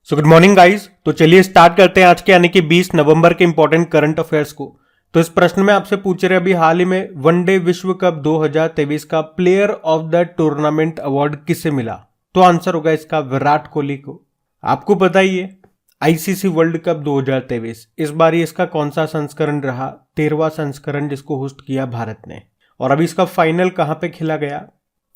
So good morning guys. तो चलिए start करते हैं आज के यानी कि 20 नवंबर के इंपॉर्टेंट करंट अफेयर्स को। तो इस प्रश्न में आपसे पूछ रहे अभी हाल ही में वनडे विश्व कप 2023 का player of the tournament award किसे मिला। तो आंसर होगा इसका विराट कोहली को। आपको पता ही है आईसीसी वर्ल्ड कप 2023 इस बार इसका कौन सा संस्करण रहा, 13वां संस्करण जिसको होस्ट किया भारत ने। और अभी इसका फाइनल कहां पे खेला गया,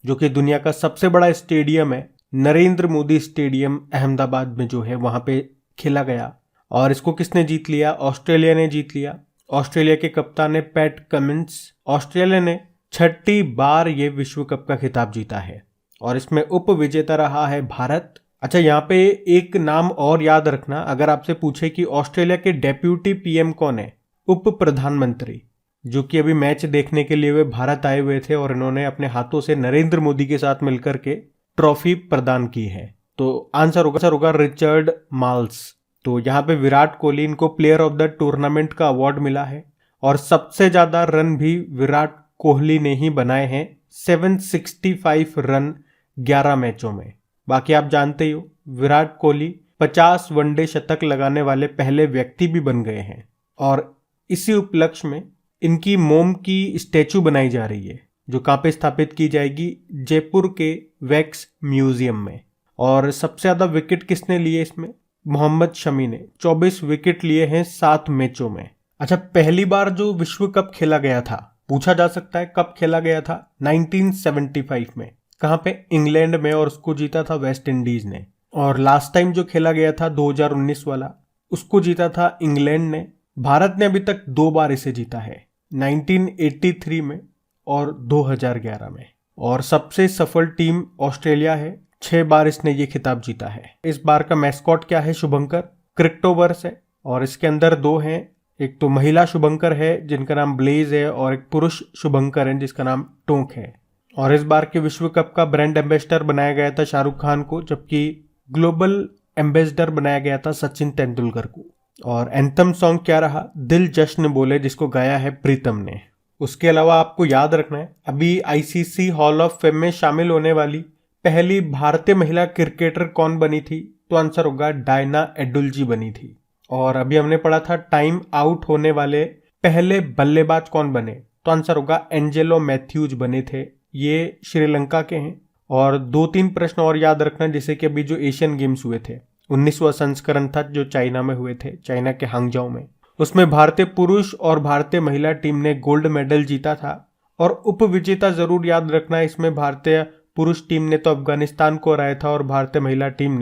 जो कि दुनिया का सबसे बड़ा स्टेडियम है नरेंद्र मोदी स्टेडियम अहमदाबाद में जो है वहां पे खेला गया। और इसको किसने जीत लिया, ऑस्ट्रेलिया ने जीत लिया। ऑस्ट्रेलिया के कप्तान है पैट कमिंस। ऑस्ट्रेलिया ने 6ठी बार ये विश्व कप का खिताब जीता है और इसमें उप विजेता रहा है भारत। अच्छा, यहाँ पे एक नाम और याद रखना, अगर आपसे पूछे कि ऑस्ट्रेलिया के डेप्यूटी पीएम कौन है, उप प्रधानमंत्री, जो कि अभी मैच देखने के लिए वे भारत आए हुए थे और इन्होंने अपने हाथों से नरेंद्र मोदी के साथ मिलकर के ट्रॉफी प्रदान की है। तो आंसर होगा रिचर्ड मार्ल्स। तो यहाँ पे विराट कोहली इनको प्लेयर ऑफ द टूर्नामेंट का अवार्ड मिला है और सबसे ज्यादा रन भी विराट कोहली ने ही बनाए हैं, 765 रन 11 मैचों में। बाकी आप जानते ही हो विराट कोहली 50 वनडे शतक लगाने वाले पहले व्यक्ति भी बन गए हैं और इसी उपलक्ष्य में इनकी मोम की स्टैचू बनाई जा रही है जो कहाँ पे स्थापित की जाएगी, जयपुर के वैक्स म्यूजियम में। और सबसे ज्यादा विकेट किसने लिए इसमें, मोहम्मद शमी ने 24 विकेट लिए हैं 7 मैचों में। अच्छा, पहली बार जो विश्व कप खेला गया था, पूछा जा सकता है कब खेला गया था, 1975 में। कहाँ पे, इंग्लैंड में, और उसको जीता था वेस्ट इंडीज ने। और लास्ट टाइम जो खेला गया था 2019 वाला, उसको जीता था इंग्लैंड ने। भारत ने अभी तक 2 बार इसे जीता है, 1983 में और 2011 में। और सबसे सफल टीम ऑस्ट्रेलिया है, 6 बार इसने ये खिताब जीता है। इस बार का मैस्कॉट क्या है, शुभंकर क्रिप्टोवर्स है और इसके अंदर 2 हैं, एक तो महिला शुभंकर है जिनका नाम ब्लेज है और एक पुरुष शुभंकर है जिसका नाम टोंक है। और इस बार के विश्व कप का ब्रांड एम्बेसडर बनाया गया था शाहरुख खान को, जबकि ग्लोबल एम्बेसडर बनाया गया था सचिन तेंदुलकर को। और एंथम सॉन्ग क्या रहा, दिल जश्न बोले, जिसको गाया है प्रीतम ने। उसके अलावा आपको याद रखना है अभी आईसीसी हॉल ऑफ फेम में शामिल होने वाली पहली भारतीय महिला क्रिकेटर कौन बनी थी। तो आंसर होगा डायना एडुल्जी बनी थी। और अभी हमने पढ़ा था टाइम आउट होने वाले पहले बल्लेबाज कौन बने, तो आंसर होगा एंजेलो मैथ्यूज बने थे, ये श्रीलंका के हैं। और 2-3 प्रश्न और याद रखना, जैसे कि अभी जो एशियन गेम्स हुए थे 19वां संस्करण था जो चाइना में हुए थे, चाइना के हांगजाओ में, उसमें भारतीय पुरुष और भारतीय महिला टीम ने गोल्ड मेडल जीता था। और उप विजेता जरूर याद रखना, इसमें भारतीय पुरुष टीम ने तो अफगानिस्तान को हराया था और भारतीय महिला टीम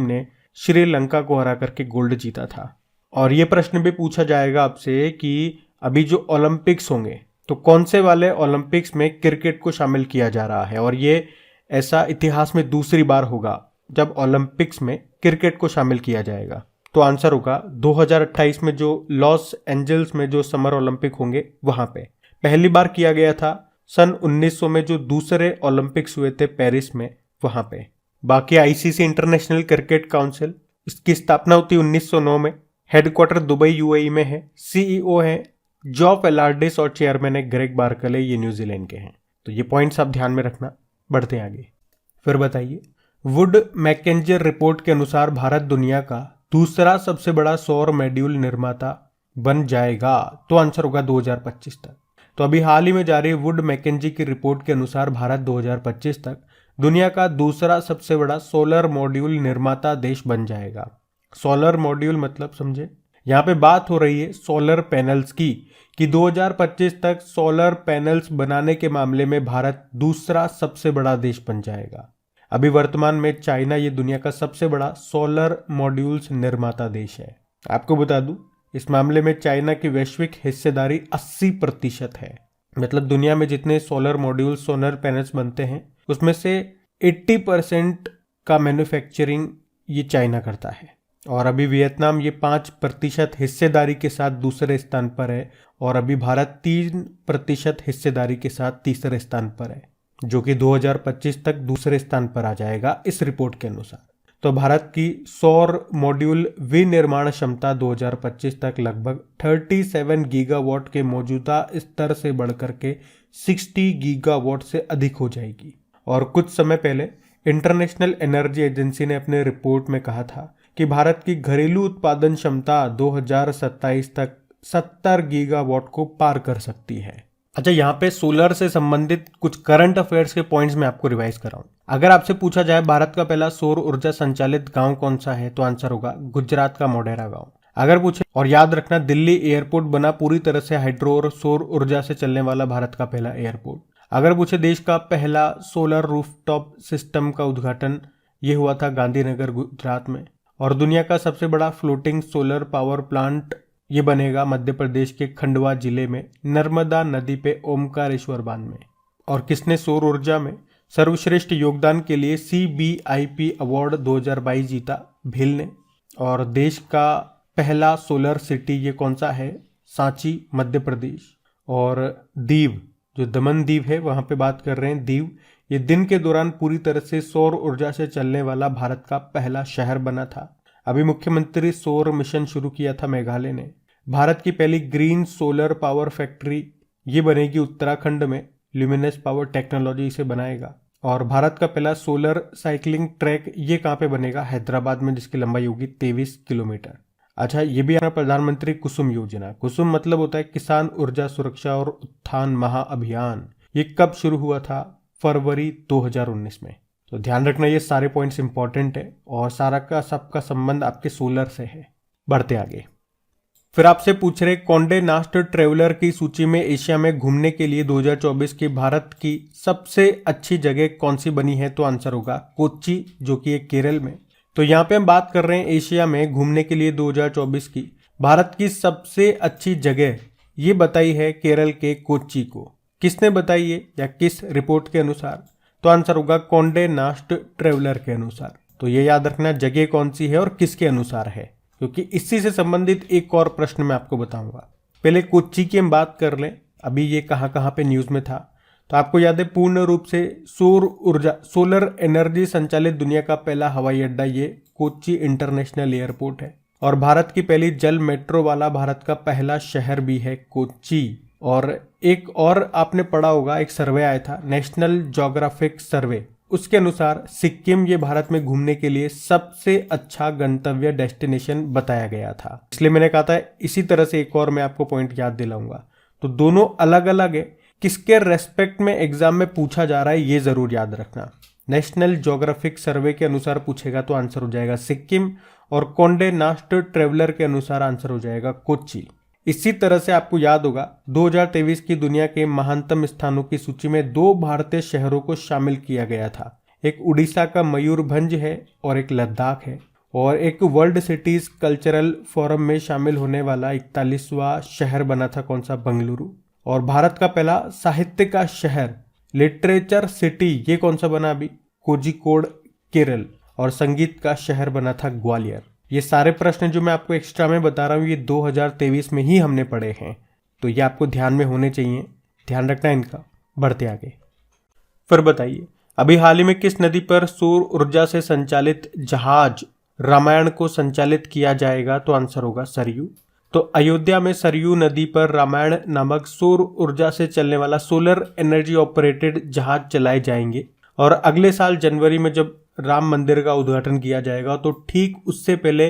ने श्रीलंका को हरा करके गोल्ड जीता था। और ये प्रश्न भी पूछा जाएगा आपसे कि अभी जो ओलंपिक्स होंगे तो कौन से वाले ओलंपिक्स में क्रिकेट को शामिल किया जा रहा है। और ये ऐसा इतिहास में दूसरी बार होगा जब ओलंपिक्स में क्रिकेट को शामिल किया जाएगा। तो आंसर होगा 2028 में जो लॉस एंजल्स में जो समर ओलंपिक होंगे वहां पे। पहली बार किया गया था सन 1900 में जो दूसरे ओलंपिक्स हुए थे पेरिस में, वहां पे। बाकी आईसीसी इंटरनेशनल क्रिकेट काउंसिल, इसकी स्थापना होती 1909 में, हेडक्वार्टर दुबई यूएई में है, सीईओ है जॉफ एलार्डिस और चेयरमैन है ग्रेग बार्कले, ये न्यूजीलैंड के हैं। तो ये पॉइंट्स आप ध्यान में रखना। बढ़ते हैं आगे। फिर बताइए, वुड मैकेंजर रिपोर्ट के अनुसार भारत दुनिया का दूसरा सबसे बड़ा सौर मॉड्यूल निर्माता बन जाएगा। तो आंसर होगा 2025 तक। तो अभी हाल ही में जारी वुड मैकेंजी की रिपोर्ट के अनुसार भारत 2025 तक दुनिया का दूसरा सबसे बड़ा सोलर मॉड्यूल निर्माता देश बन जाएगा। सोलर मॉड्यूल मतलब समझे, यहाँ पे बात हो रही है सोलर पैनल्स की, कि 2025 तक सोलर पैनल्स बनाने के मामले में भारत दूसरा सबसे बड़ा देश बन जाएगा। अभी वर्तमान में चाइना ये दुनिया का सबसे बड़ा सोलर मॉड्यूल्स निर्माता देश है। आपको बता दूं, इस मामले में चाइना की वैश्विक हिस्सेदारी 80% है। मतलब दुनिया में जितने सोलर मॉड्यूल्स, सोलर पैनल्स बनते हैं उसमें से 80% का मैन्युफैक्चरिंग ये चाइना करता है। और अभी वियतनाम ये 5% हिस्सेदारी के साथ दूसरे स्थान पर है और अभी भारत 3% हिस्सेदारी के साथ तीसरे स्थान पर है, जो कि 2025 तक दूसरे स्थान पर आ जाएगा इस रिपोर्ट के अनुसार। तो भारत की सौर मॉड्यूल विनिर्माण क्षमता 2025 तक लगभग 37 गीगावाट के मौजूदा स्तर से बढ़कर के 60 गीगावाट से अधिक हो जाएगी। और कुछ समय पहले इंटरनेशनल एनर्जी एजेंसी ने अपने रिपोर्ट में कहा था कि भारत की घरेलू उत्पादन क्षमता 2027 तक 70 गीगावाट को पार कर सकती है। अच्छा, यहाँ पे सोलर से संबंधित कुछ करंट अफेयर्स के पॉइंट्स मैं आपको रिवाइज कर रहा हूँ। अगर आपसे पूछा जाए भारत का पहला सौर ऊर्जा संचालित गांव कौन सा है, तो आंसर होगा गुजरात का मोढेरा गांव। अगर पूछे, और याद रखना दिल्ली एयरपोर्ट बना पूरी तरह से हाइड्रो और सौर ऊर्जा से चलने वाला भारत का पहला एयरपोर्ट। अगर पूछे देश का पहला सोलर रूफटॉप सिस्टम का उद्घाटन ये हुआ था गांधीनगर गुजरात में। और दुनिया का सबसे बड़ा फ्लोटिंग सोलर पावर प्लांट ये बनेगा मध्य प्रदेश के खंडवा जिले में नर्मदा नदी पे ओमकारेश्वर बांध में। और किसने सौर ऊर्जा में सर्वश्रेष्ठ योगदान के लिए CBIP अवार्ड 2022 जीता? भील ने। और देश का पहला सोलर सिटी ये कौन सा है? सांची मध्य प्रदेश। और दीव, जो दमन दीव है वहां पे बात कर रहे हैं, दीव ये दिन के दौरान पूरी तरह से सौर ऊर्जा से चलने वाला भारत का पहला शहर बना था। अभी मुख्यमंत्री सौर मिशन शुरू किया था मेघालय ने। भारत की पहली ग्रीन सोलर पावर फैक्ट्री ये बनेगी उत्तराखंड में, ल्यूमिनस पावर टेक्नोलॉजी इसे बनाएगा। और भारत का पहला सोलर साइकिलिंग ट्रैक ये कहाँ पे बनेगा? हैदराबाद में, जिसकी लंबाई होगी 23 किलोमीटर। अच्छा, ये भी प्रधानमंत्री कुसुम योजना, कुसुम मतलब होता है किसान ऊर्जा सुरक्षा और उत्थान महाअभियान, ये कब शुरू हुआ था? फरवरी 2019 में। तो ध्यान रखना ये सारे पॉइंट्स इंपॉर्टेंट है और सारा का सबका संबंध आपके सोलर से है। बढ़ते आगे, फिर आपसे पूछ रहे कॉन्डे नास्ट ट्रेवलर की सूची में एशिया में घूमने के लिए 2024 की भारत की सबसे अच्छी जगह कौन सी बनी है? तो आंसर होगा कोच्चि, जो कि एक केरल में। तो यहाँ पे हम बात कर रहे हैं एशिया में घूमने के लिए 2024 की भारत की सबसे अच्छी जगह ये बताई है केरल के कोच्चि को। किसने बताई है या किस रिपोर्ट के अनुसार? तो आंसर होगा कॉन्डे नास्ट ट्रेवलर के अनुसार। तो ये याद रखना जगह कौन सी है और किसके अनुसार है, क्योंकि इसी से संबंधित एक और प्रश्न मैं आपको बताऊंगा। पहले कोच्चि की हम बात कर लें, अभी ये कहाँ कहाँ पे न्यूज में था। तो आपको याद है पूर्ण रूप से सौर ऊर्जा सोलर एनर्जी संचालित दुनिया का पहला हवाई अड्डा ये कोच्चि इंटरनेशनल एयरपोर्ट है। और भारत की पहली जल मेट्रो वाला भारत का पहला शहर भी है कोच्चि। और एक और आपने पढ़ा होगा, एक सर्वे आया था नेशनल ज्योग्राफिक सर्वे, उसके अनुसार सिक्किम ये भारत में घूमने के लिए सबसे अच्छा गंतव्य डेस्टिनेशन बताया गया था। इसलिए मैंने कहा था इसी तरह से एक और मैं आपको पॉइंट याद दिलाऊंगा। तो दोनों अलग अलग है, किसके रेस्पेक्ट में एग्जाम में पूछा जा रहा है ये जरूर याद रखना। नेशनल ज्योग्राफिक सर्वे के अनुसार पूछेगा तो आंसर हो जाएगा सिक्किम, और कॉन्डे नास्ट ट्रेवलर के अनुसार आंसर हो जाएगा कोच्चि। इसी तरह से आपको याद होगा 2023 की दुनिया के महानतम स्थानों की सूची में 2 भारतीय शहरों को शामिल किया गया था। एक उड़ीसा का मयूरभंज है और एक लद्दाख है। और एक वर्ल्ड सिटीज कल्चरल फोरम में शामिल होने वाला 41वां शहर बना था कौन सा? बंगलुरु। और भारत का पहला साहित्य का शहर लिटरेचर सिटी ये कौन सा बना? अभी कोझिकोड केरल। और संगीत का शहर बना था ग्वालियर। ये सारे प्रश्न जो मैं आपको एक्स्ट्रा में बता रहा हूँ ये 2023 में ही हमने पढ़े हैं, तो ये आपको ध्यान में होने चाहिए, ध्यान रखना इनका। बढ़ते आगे, फिर बताइए अभी हाल ही में किस नदी पर सौर ऊर्जा से संचालित जहाज रामायण को संचालित किया जाएगा? तो आंसर होगा सरयू। तो अयोध्या में सरयू नदी पर रामायण नामक सौर ऊर्जा से चलने वाला सोलर एनर्जी ऑपरेटेड जहाज चलाए जाएंगे। और अगले साल जनवरी में जब राम मंदिर का उद्घाटन किया जाएगा तो ठीक उससे पहले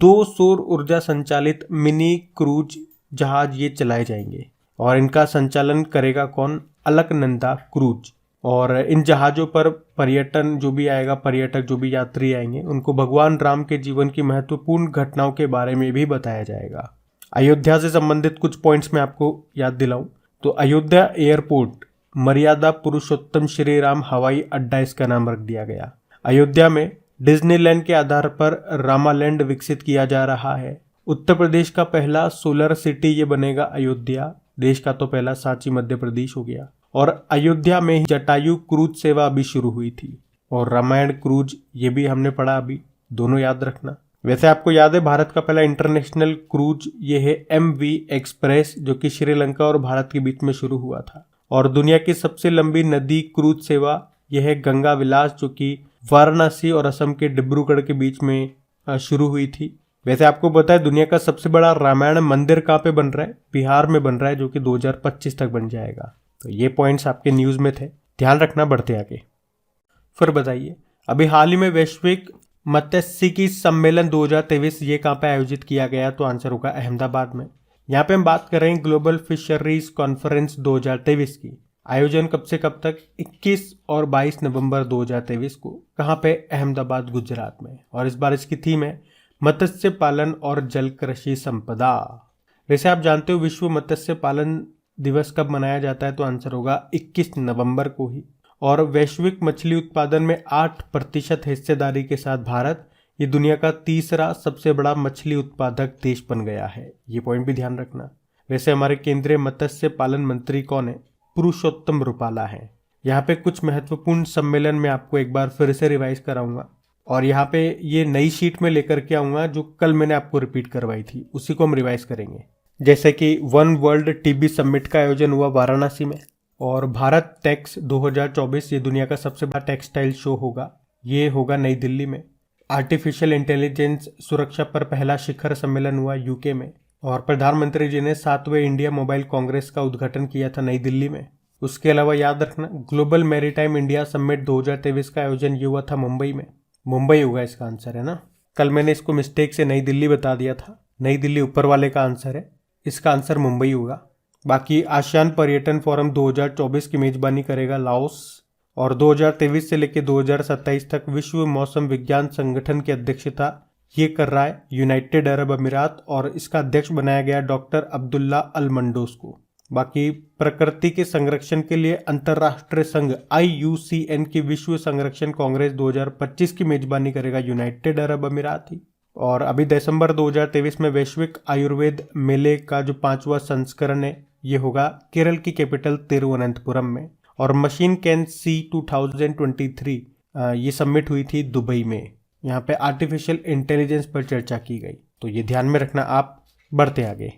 2 सौर ऊर्जा संचालित मिनी क्रूज जहाज ये चलाए जाएंगे। और इनका संचालन करेगा कौन? अलकनंदा क्रूज। और इन जहाजों पर पर्यटन जो भी आएगा, पर्यटक जो भी यात्री आएंगे, उनको भगवान राम के जीवन की महत्वपूर्ण घटनाओं के बारे में भी बताया जाएगा। अयोध्या से संबंधित कुछ पॉइंट्स मैं आपको याद दिलाऊं तो अयोध्या एयरपोर्ट मर्यादा पुरुषोत्तम श्री राम हवाई अड्डा इसका नाम रख दिया गया। अयोध्या में डिज्नीलैंड के आधार पर रामालैंड विकसित किया जा रहा है। उत्तर प्रदेश का पहला सोलर सिटी ये बनेगा अयोध्या। देश का तो पहला सांची मध्य प्रदेश हो गया। और अयोध्या में ही जटायु क्रूज सेवा अभी शुरू हुई थी। और रामायण क्रूज ये भी हमने पढ़ा अभी, दोनों याद रखना। वैसे आपको याद है भारत का पहला इंटरनेशनल क्रूज ये है MV एक्सप्रेस, जो कि श्रीलंका और भारत के बीच में शुरू हुआ था। और दुनिया की सबसे लंबी नदी क्रूज सेवा यह है गंगा विलास, जो कि वाराणसी और असम के डिब्रूगढ़ के बीच में शुरू हुई थी। वैसे आपको पता है दुनिया का सबसे बड़ा रामायण मंदिर कहाँ पे बन रहा है? बिहार में बन रहा है, जो कि 2025 तक बन जाएगा। तो ये पॉइंट्स आपके न्यूज में थे, ध्यान रखना। बढ़ते आगे, फिर बताइए अभी हाल ही में वैश्विक मत्स्यिकी सम्मेलन 2023 ये कहाँ पे आयोजित किया गया? तो आंसर होगा अहमदाबाद में। यहाँ पे हम बात कर रहे हैं ग्लोबल फिशरीज कॉन्फ्रेंस 2023 की। आयोजन कब से कब तक? 21 और 22 नवंबर 2023 को। कहाँ पे? अहमदाबाद, गुजरात में। और इस बार इसकी थीम है मत्स्य पालन और जल कृषि संपदा। वैसे आप जानते हो विश्व मत्स्य पालन दिवस कब मनाया जाता है? तो आंसर होगा 21 नवंबर को ही। और वैश्विक मछली उत्पादन में 8% हिस्सेदारी के साथ भारत ये दुनिया का तीसरा सबसे बड़ा मछली उत्पादक देश बन गया है। ये पॉइंट भी ध्यान रखना। वैसे हमारे केंद्रीय मत्स्य पालन मंत्री कौन है? पुरुषोत्तम रूपाला है। यहाँ पे कुछ महत्वपूर्ण सम्मेलन में आपको एक बार फिर से रिवाइज कराऊंगा और यहाँ पे ये नई शीट में लेकर के आऊंगा जो कल मैंने आपको रिपीट करवाई थी, उसी को हम रिवाइज करेंगे। जैसे कि वन वर्ल्ड टीबी समिट का आयोजन हुआ वाराणसी में, और भारत टेक्स 2024 ये दुनिया का सबसे बड़ा टेक्सटाइल शो होगा, ये होगा नई दिल्ली में। आर्टिफिशियल इंटेलिजेंस सुरक्षा पर पहला शिखर सम्मेलन हुआ यूके में, और प्रधानमंत्री जी ने 7वें इंडिया मोबाइल कांग्रेस का उद्घाटन किया था नई दिल्ली में। उसके अलावा याद रखना ग्लोबल मैरीटाइम इंडिया समिट 2023 का आयोजन ये हुआ था मुंबई में। मुंबई होगा इसका आंसर, है ना। कल मैंने इसको मिस्टेक से नई दिल्ली बता दिया था, नई दिल्ली ऊपर वाले का आंसर है, इसका आंसर मुंबई होगा। बाकी आसियान पर्यटन फोरम 2024 की मेजबानी करेगा लाओस, और 2023 से लेकर 2027 तक विश्व मौसम विज्ञान संगठन की अध्यक्षता ये कर रहा है यूनाइटेड अरब अमीरात, और इसका अध्यक्ष बनाया गया डॉक्टर अब्दुल्ला अल मंडोस को। बाकी प्रकृति के संरक्षण के लिए अंतर्राष्ट्रीय संघ IUCN की विश्व संरक्षण कांग्रेस 2025 की मेजबानी करेगा यूनाइटेड अरब अमीरात ही। और अभी दिसंबर 2023 में वैश्विक आयुर्वेद मेले का जो 5वां संस्करण है ये होगा केरल की कैपिटल तिरुवनंतपुरम में। और मशीन कैन सी 2023 ये सबमिट हुई थी दुबई में। यहाँ पे आर्टिफिशियल इंटेलिजेंस पर चर्चा की गई, तो ये ध्यान में रखना। आप बढ़ते आगे।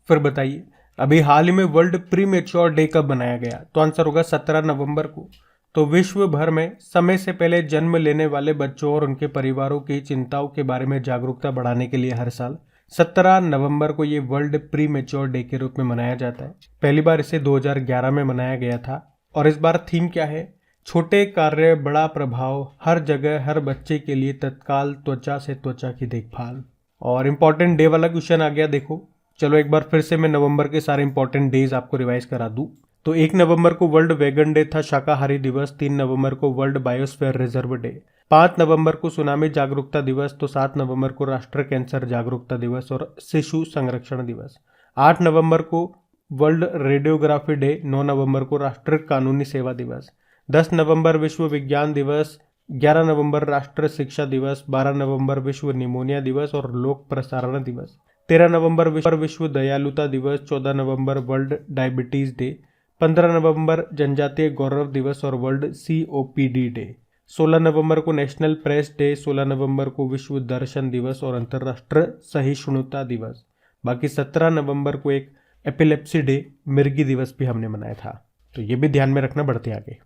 फिर बताइए अभी हाल ही में वर्ल्ड प्री मैच्योर डे कब बनाया गया? तो आंसर होगा 17 नवंबर को। तो विश्व भर में समय से पहले जन्म लेने वाले बच्चों और उनके परिवारों की चिंताओं के बारे में जागरूकता बढ़ाने के लिए हर साल 17 नवंबर को ये वर्ल्ड प्री मैच्योर डे के रूप में मनाया जाता है। पहली बार इसे 2011 में मनाया गया था। और इस बार थीम क्या है? छोटे कार्य बड़ा प्रभाव, हर जगह हर बच्चे के लिए तत्काल त्वचा से त्वचा की देखभाल। और इम्पोर्टेंट डे वाला क्वेश्चन आ गया, देखो चलो एक बार फिर से मैं नवंबर के सारे इंपॉर्टेंट डेज आपको रिवाइज करा दूं। तो 1 नवंबर को वर्ल्ड वेगन डे था, शाकाहारी दिवस। 3 नवंबर को वर्ल्ड बायोस्फीयर रिजर्व डे। 5 नवंबर को सुनामी जागरूकता दिवस। तो 7 नवंबर को राष्ट्रीय कैंसर जागरूकता दिवस और शिशु संरक्षण दिवस। 8 नवंबर को वर्ल्ड रेडियोग्राफी डे। 9 नवंबर को राष्ट्रीय कानूनी सेवा दिवस। 10 नवंबर विश्व विज्ञान दिवस। 11 नवंबर राष्ट्रीय शिक्षा दिवस। 12 नवंबर विश्व निमोनिया दिवस और लोक प्रसारण दिवस। 13 नवंबर विश्व दयालुता दिवस। 14 नवंबर वर्ल्ड डायबिटीज डे। 15 नवंबर जनजातीय गौरव दिवस और वर्ल्ड COPD डे। 16 नवंबर को नेशनल प्रेस डे। 16 नवंबर को विश्व दर्शन दिवस और अंतर्राष्ट्रीय सहिष्णुता दिवस। बाकी 17 नवंबर को एक एपिलेप्सी डे, मिर्गी दिवस भी हमने मनाया था, तो ये भी ध्यान में रखना। बढ़ते आगे।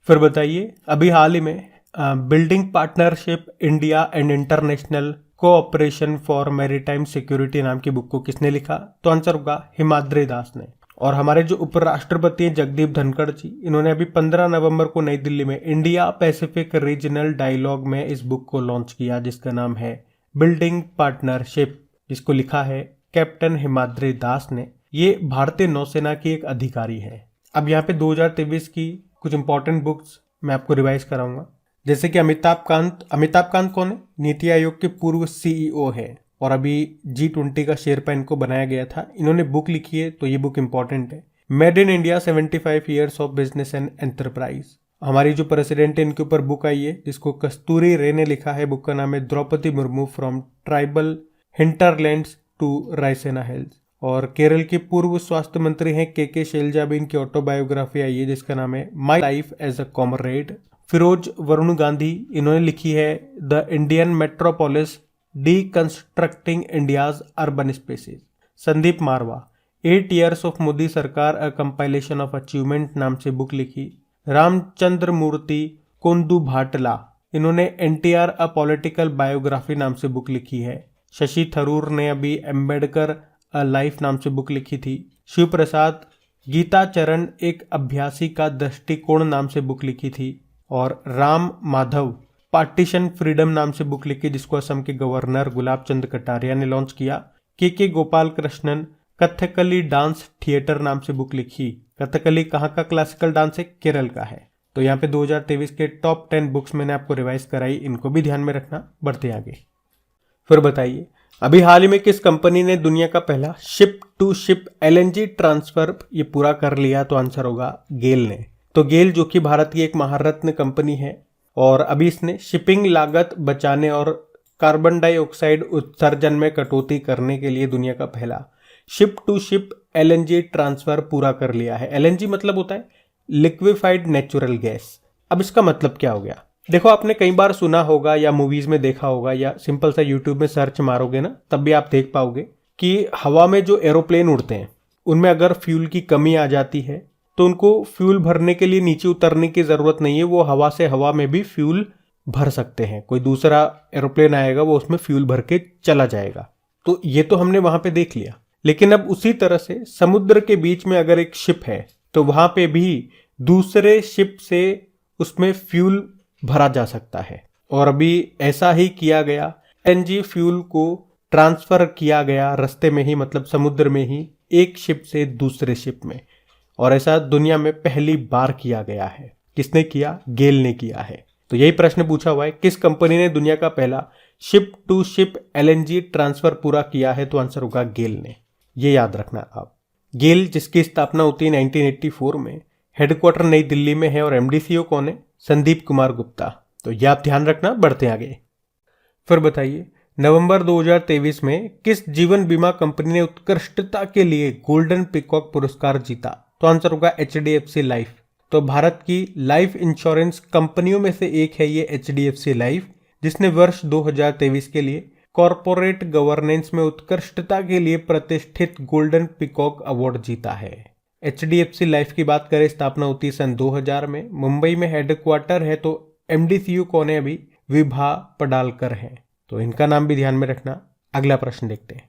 फिर बताइए अभी हाल ही में building partnership India and international cooperation for maritime security नाम की बुक को किसने लिखा? तो आंसर होगा हिमाद्री दास ने। और हमारे जो उपराष्ट्रपति हैं जगदीप धनखड़ जी, इन्होंने अभी 15 नवंबर को नई दिल्ली में इंडिया पैसिफिक रीजनल डायलॉग में इस बुक को लॉन्च किया, जिसका नाम है बिल्डिंग पार्टनरशिप, जिसको लिखा है कैप्टन हिमाद्री दास ने। ये भारतीय नौसेना की एक अधिकारी है। अब यहाँ पे 2023 की कुछ इंपॉर्टेंट बुक्स मैं आपको रिवाइज कराऊंगा। जैसे कि अमिताभ कांत कौन है? नीति आयोग के पूर्व CEO है और अभी G20 का शेरपा इनको बनाया गया था। इन्होंने बुक लिखी है, तो ये बुक इंपॉर्टेंट है। Made in India 75 years of business and enterprise. हमारी जो प्रेसिडेंट है इनके ऊपर बुक आई है, जिसको कस्तूरी रे ने लिखा है। बुक का नाम है Droupadi Murmu from tribal hinterlands to Raisina hills. और केरल के पूर्व स्वास्थ्य मंत्री हैं KK शैलजा भी, इनकी ऑटोबायोग्राफी आई है जिसका नाम है my life as a comrade. Feroze Varun Gandhi, इन्होंने लिखी है the Indian metropolis deconstructing India's urban spaces. Sandeep Marwah 8 years of Modi sarkar a compilation of achievement नाम से बुक लिखी। रामचंद्र मूर्ति कोंदू भाटला, इन्होंने NTR अ पॉलिटिकल बायोग्राफी नाम से बुक लिखी है। शशि थरूर ने अभी अम्बेडकर अ लाइफ नाम से बुक लिखी थी। शिव प्रसाद गीता चरण एक अभ्यासी का दृष्टिकोण नाम से बुक लिखी थी। और राम माधव पार्टीशन फ्रीडम नाम से बुक लिखी, जिसको असम के गवर्नर गुलाब चंद कटारिया ने लॉन्च किया। के गोपाल कृष्णन कथकली डांस थिएटर नाम से बुक लिखी। कथकली कहाँ का क्लासिकल डांस है? केरल का है। तो यहाँ पे 2023 के टॉप 10 बुक्स मैंने आपको रिवाइज कराई, इनको भी ध्यान में रखना। बढ़ते आगे। फिर बताइए, अभी हाल ही में किस कंपनी ने दुनिया का पहला ship to ship LNG transfer ये पूरा कर लिया? तो आंसर होगा गेल ने। तो गेल जो कि भारत की एक महारत्न कंपनी है और अभी इसने शिपिंग लागत बचाने और कार्बन डाइऑक्साइड उत्सर्जन में कटौती करने के लिए दुनिया का पहला ship to ship LNG transfer पूरा कर लिया है। LNG मतलब होता है लिक्विफाइड नेचुरल गैस। अब इसका मतलब क्या हो गया? देखो, आपने कई बार सुना होगा या मूवीज में देखा होगा या सिंपल सा यूट्यूब में सर्च मारोगे ना, तब भी आप देख पाओगे कि हवा में जो एरोप्लेन उड़ते हैं उनमें अगर फ्यूल की कमी आ जाती है तो उनको फ्यूल भरने के लिए नीचे उतरने की जरूरत नहीं है, वो हवा से हवा में भी फ्यूल भर सकते हैं। कोई दूसरा एरोप्लेन आएगा, वो उसमें फ्यूल भर के चला जाएगा। तो ये तो हमने वहां पे देख लिया, लेकिन अब उसी तरह से समुद्र के बीच में अगर एक शिप है तो वहां पे भी दूसरे शिप से उसमें फ्यूल भरा जा सकता है। और अभी ऐसा ही किया गया, LNG फ्यूल को ट्रांसफर किया गया रास्ते में ही, मतलब समुद्र में ही, एक शिप से दूसरे शिप में। और ऐसा दुनिया में पहली बार किया गया है। किसने किया? गेल ने किया है। तो यही प्रश्न पूछा हुआ है, किस कंपनी ने दुनिया का पहला ship to ship LNG transfer पूरा किया है? तो आंसर होगा गेल ने। ये याद रखना आप। गेल जिसकी स्थापना होती है 1984 में, हेडक्वार्टर नई दिल्ली में है और MD CEO कौन है? संदीप कुमार गुप्ता। तो ये आप ध्यान रखना। बढ़ते आगे। फिर बताइए, नवंबर 2023 में किस जीवन बीमा कंपनी ने उत्कृष्टता के लिए गोल्डन पीकॉक पुरस्कार जीता? तो आंसर होगा HDFC लाइफ। तो भारत की लाइफ इंश्योरेंस कंपनियों में से एक है ये HDFC लाइफ, जिसने वर्ष 2023 के लिए कॉरपोरेट गवर्नेंस में उत्कृष्टता के लिए प्रतिष्ठित गोल्डन पीकॉक अवार्ड जीता है। HDFC लाइफ की बात करें, स्थापना होती है सन 2000 में, मुंबई में हेडक्वार्टर है। तो MD CEO कौन है? अभी विभा पडालकर है। तो इनका नाम भी ध्यान में रखना। अगला प्रश्न देखते हैं।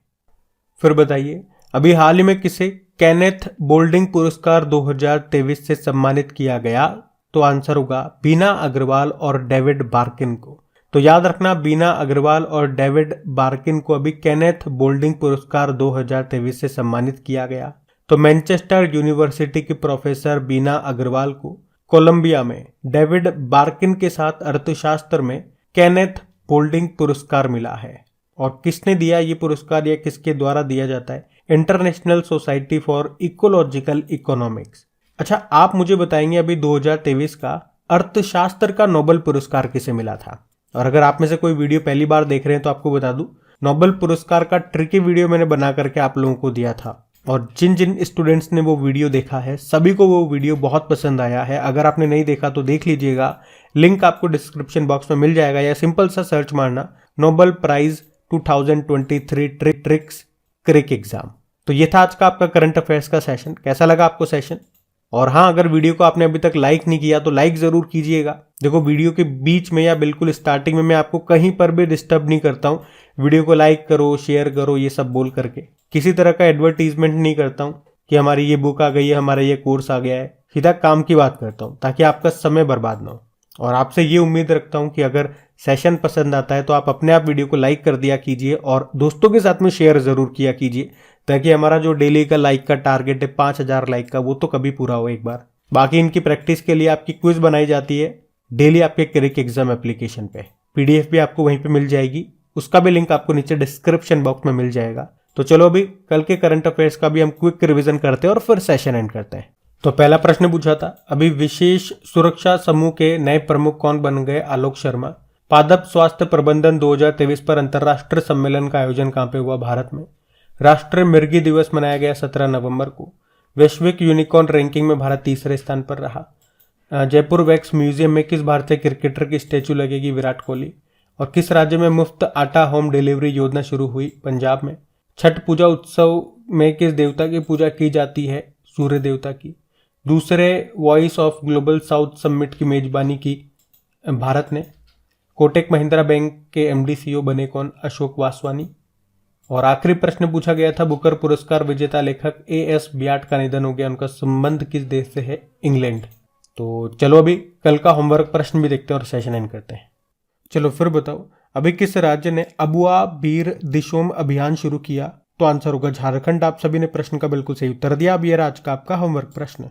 फिर बताइए, अभी हाल ही में किसे केनेथ बोल्डिंग पुरस्कार 2023 से सम्मानित किया गया? तो आंसर होगा बीना अग्रवाल और डेविड बार्किन को। तो याद रखना, बीना अग्रवाल और डेविड बार्किन को अभी केनेथ बोल्डिंग पुरस्कार 2023 से सम्मानित किया गया। तो मैनचेस्टर यूनिवर्सिटी की प्रोफेसर बीना अग्रवाल को कोलंबिया में डेविड बार्किन के साथ अर्थशास्त्र में केनेथ बोल्डिंग पुरस्कार मिला है। और किसने दिया ये पुरस्कार या किसके द्वारा दिया जाता है? International society for ecological economics. अच्छा, आप मुझे बताएंगे अभी 2023 का अर्थशास्त्र का नोबेल पुरस्कार किसे मिला था? और अगर आप में से कोई वीडियो पहली बार देख रहे हैं तो आपको बता दूं, नोबेल पुरस्कार का ट्रिकी वीडियो मैंने बना करके आप लोगों को दिया था और जिन जिन स्टूडेंट्स ने वो वीडियो देखा है सभी को वो वीडियो बहुत पसंद आया है। अगर आपने नहीं देखा तो देख लीजिएगा, लिंक आपको डिस्क्रिप्शन बॉक्स में मिल जाएगा, या सिंपल सा सर्च मारना नोबेल प्राइज 2023 ट्रिक्स क्रिक एग्जाम। तो ये था आज का आपका करंट अफेयर्स का सेशन। कैसा लगा आपको सेशन? और हाँ, अगर वीडियो को आपने अभी तक लाइक नहीं किया तो लाइक जरूर कीजिएगा। देखो, वीडियो के बीच में या बिल्कुल स्टार्टिंग में मैं आपको कहीं पर भी डिस्टर्ब नहीं करता हूँ। वीडियो को लाइक करो, शेयर करो, ये सब बोल करके किसी तरह का एडवर्टीजमेंट नहीं करता हूँ कि हमारी ये बुक आ गई है, हमारा ये कोर्स आ गया है। सीधा काम की बात करता हूँ ताकि आपका समय बर्बाद ना हो। और आपसे ये उम्मीद रखता हूँ कि अगर सेशन पसंद आता है तो आप अपने आप वीडियो को लाइक कर दिया कीजिए और दोस्तों के साथ में शेयर जरूर किया कीजिए, ताकि हमारा जो डेली का लाइक का टारगेट है 5000 लाइक का, वो तो कभी पूरा हो एक बार। बाकी इनकी प्रैक्टिस के लिए आपकी क्विज बनाई जाती है डेली आपके क्रिक एग्जाम एप्लीकेशन पे। PDF भी आपको वहीं पे मिल जाएगी, उसका भी लिंक आपको नीचे डिस्क्रिप्शन बॉक्स में मिल जाएगा। तो चलो अभी कल के करंट अफेयर्स का भी हम क्विक रिवीजन करते हैं और फिर सेशन एंड करते हैं। तो पहला प्रश्न पूछा था, अभी विशेष सुरक्षा समूह के नए प्रमुख कौन बन गए? आलोक शर्मा। पादप स्वास्थ्य प्रबंधन 2023 पर अंतर्राष्ट्रीय सम्मेलन का आयोजन कहां पे हुआ? भारत में। राष्ट्रीय मिर्गी दिवस मनाया गया 17 नवंबर को। वैश्विक यूनिकॉर्न रैंकिंग में भारत तीसरे स्थान पर रहा। जयपुर वैक्स म्यूजियम में किस भारतीय क्रिकेटर की स्टैचू लगेगी? विराट कोहली। और किस राज्य में मुफ्त आटा होम डिलीवरी योजना शुरू हुई? पंजाब में। छठ पूजा उत्सव में किस देवता की पूजा की जाती है? सूर्य देवता की। दूसरे voice of global south summit की मेजबानी की भारत ने। कोटक महिंद्रा बैंक के MD CEO बने कौन? अशोक वासवानी। और आखिरी प्रश्न पूछा गया था, बुकर पुरस्कार विजेता लेखक A.S. ब्याट का निधन हो गया, उनका संबंध किस देश से है? इंग्लैंड। तो चलो अभी कल का होमवर्क प्रश्न भी देखते हैं और सेशन एंड करते हैं। चलो फिर बताओ, अभी किस राज्य ने अबुआ बीर दिशोम अभियान शुरू किया? तो आंसर होगा झारखंड। आप सभी ने प्रश्न का बिल्कुल सही उत्तर दिया। अब ये आज का आपका होमवर्क प्रश्न।